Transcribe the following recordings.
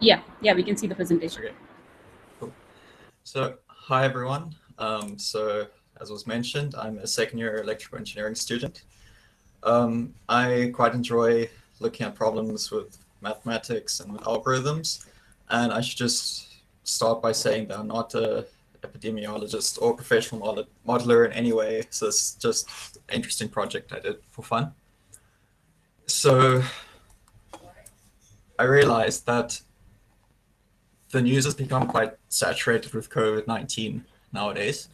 Yeah, we can see the presentation. Okay, cool. So, hi everyone. So, as was mentioned, I'm a second-year electrical engineering student. I quite enjoy looking at problems with mathematics and with algorithms, and I should just start by saying that I'm not a epidemiologist or professional modeler in any way. So it's just an interesting project I did for fun. So I realized that the news has become quite saturated with COVID-19 nowadays.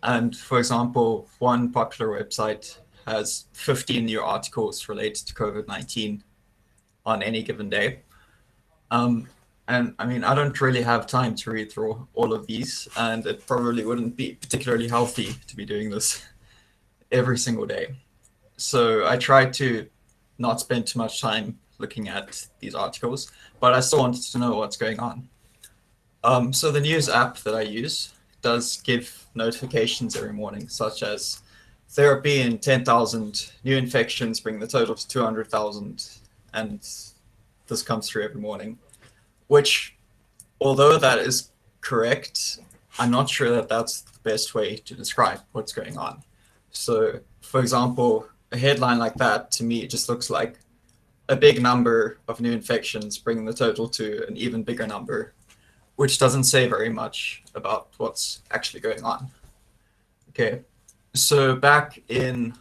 And for example, one popular website has 15 new articles related to COVID-19 on any given day. And I mean, I don't really have time to read through all of these, and it probably wouldn't be particularly healthy to be doing this every single day. So I tried to not spend too much time looking at these articles, but I still wanted to know what's going on. So the news app that I use does give notifications every morning, such as there have been 10,000 new infections, bringing the total to 200,000, and this comes through every morning. Which, although that is correct, I'm not sure that that's the best way to describe what's going on. So, for example, a headline like that to me just looks like a big number of new infections, bringing the total to an even bigger number, which doesn't say very much about what's actually going on. Okay, so back in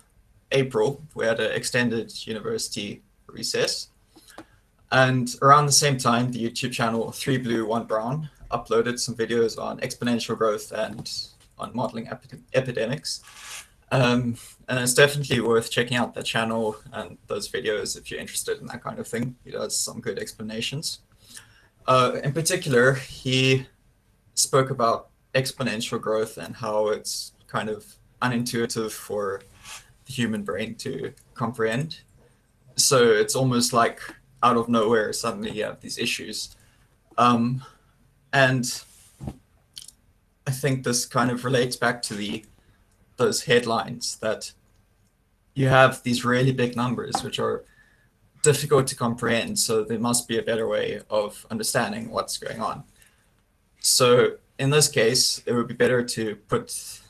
April, we had an extended university recess. And around the same time, the YouTube channel 3 Blue 1 Brown uploaded some videos on exponential growth and on modeling epidemics. And it's definitely worth checking out that channel and those videos if you're interested in that kind of thing. He does some good explanations. In particular, he spoke about exponential growth and how it's kind of unintuitive for the human brain to comprehend. So it's almost like out of nowhere, suddenly you have these issues. And I think this kind of relates back to those headlines that you have these really big numbers, which are difficult to comprehend. So there must be a better way of understanding what's going on. So in this case, it would be better to put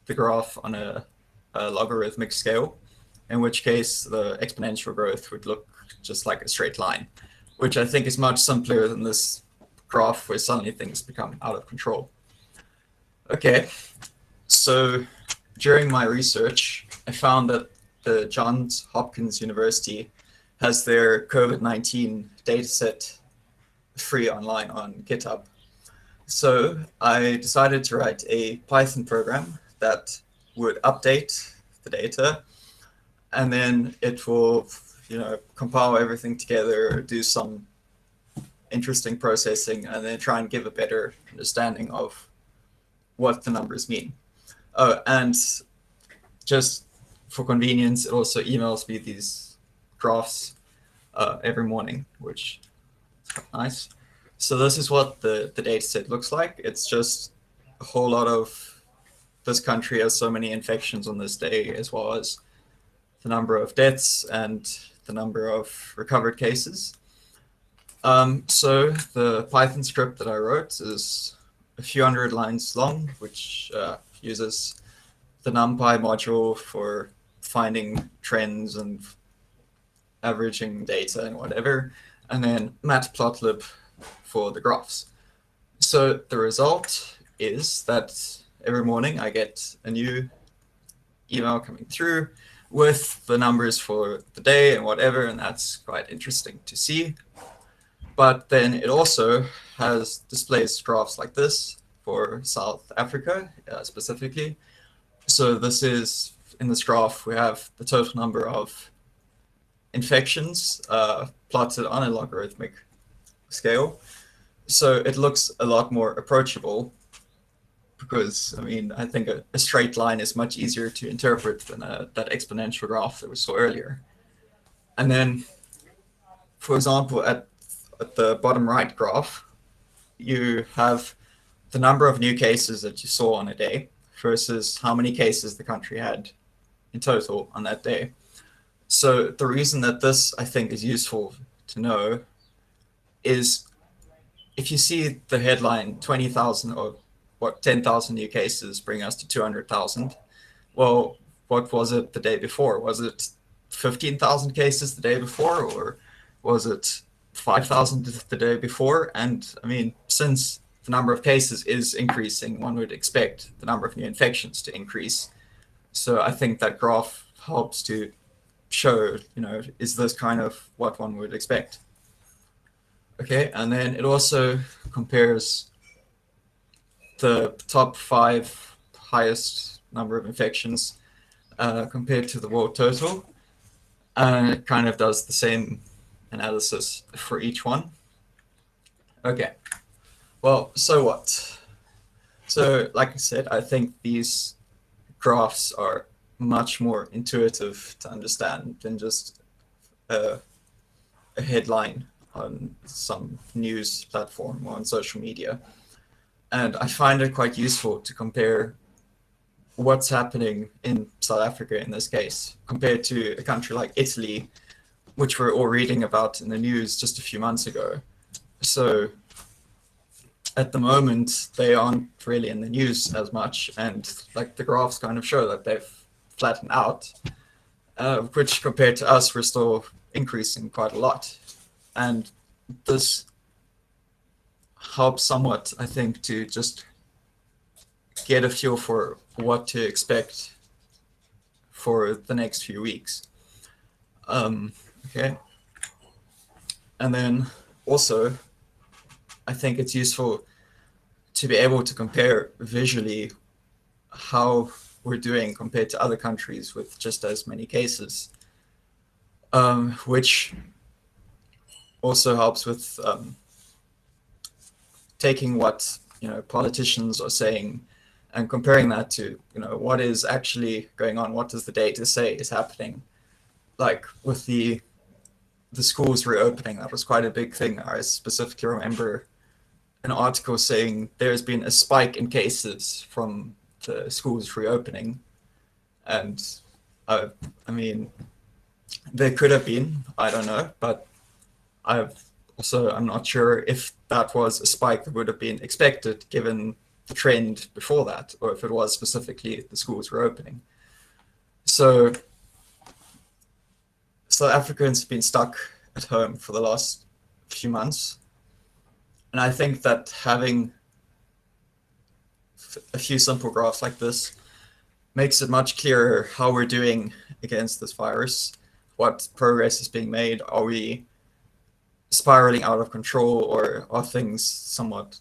the graph on a logarithmic scale, in which case the exponential growth would look just like a straight line, which I think is much simpler than this graph where suddenly things become out of control. Okay, so during my research, I found that the Johns Hopkins University has their COVID-19 dataset free online on GitHub. So I decided to write a Python program that would update the data, and then it will compile everything together, do some interesting processing, and then try and give a better understanding of what the numbers mean. Oh, and just for convenience, it also emails me these graphs every morning, which is quite nice. So this is what the data set looks like. It's just a whole lot of this country has so many infections on this day, as well as the number of deaths and the number of recovered cases. So the Python script that I wrote is a few hundred lines long, which uses the NumPy module for finding trends and averaging data and whatever, and then matplotlib for the graphs. So the result is that every morning I get a new email coming through with the numbers for the day and whatever, and that's quite interesting to see. But then it also displays graphs like this for South Africa specifically. So this is, in this graph, we have the total number of infections plotted on a logarithmic scale. So it looks a lot more approachable because, I mean, I think a straight line is much easier to interpret than that exponential graph that we saw earlier. And then, for example, at the bottom right graph, you have the number of new cases that you saw on a day versus how many cases the country had in total on that day. So the reason that this, I think, is useful to know is if you see the headline 20,000 or what 10,000 new cases bring us to 200,000, well, what was it the day before? Was it 15,000 cases the day before, or was it 5,000 the day before? And I mean, since the number of cases is increasing, one would expect the number of new infections to increase. So I think that graph helps to show, is this kind of what one would expect? Okay, and then it also compares the top 5 highest number of infections compared to the world total. And it kind of does the same analysis for each one. Okay, well, so what? So like I said, I think these graphs are much more intuitive to understand than just a headline on some news platform or on social media. And I find it quite useful to compare what's happening in South Africa in this case compared to a country like Italy, which we're all reading about in the news just a few months ago. So at the moment, they aren't really in the news as much, and like the graphs kind of show that they've flattened out, which compared to us, we're still increasing quite a lot. And this helps somewhat, I think, to just get a feel for what to expect for the next few weeks. Okay. And then also, I think it's useful to be able to compare visually how we're doing compared to other countries with just as many cases, which also helps with taking what politicians are saying and comparing that to what is actually going on. What does the data say is happening? Like with the schools reopening, that was quite a big thing. I specifically remember an article saying there's been a spike in cases from the schools reopening, and I mean, there could have been, I don't know, but I'm not sure if that was a spike that would have been expected given the trend before that, or if it was specifically the schools reopening. So South Africans have been stuck at home for the last few months. And I think that having a few simple graphs like this makes it much clearer how we're doing against this virus, what progress is being made. Are we spiraling out of control, or are things somewhat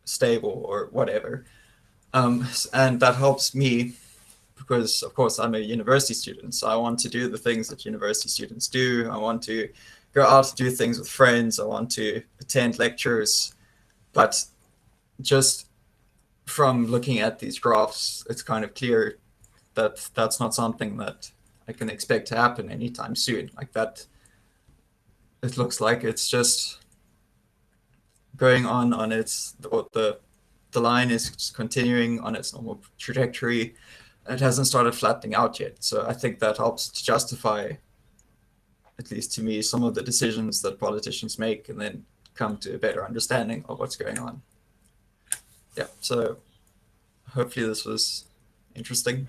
stable or whatever? And that helps me because, of course, I'm a university student, so I want to do the things that university students do. I want to go out to do things with friends. I want to attend lectures. But just from looking at these graphs, it's kind of clear that that's not something that I can expect to happen anytime soon. Like that, it looks like it's just going on its, the line is continuing on its normal trajectory. It hasn't started flattening out yet. So I think that helps to justify, at least to me, some of the decisions that politicians make, and then come to a better understanding of what's going on. Yeah, so hopefully this was interesting.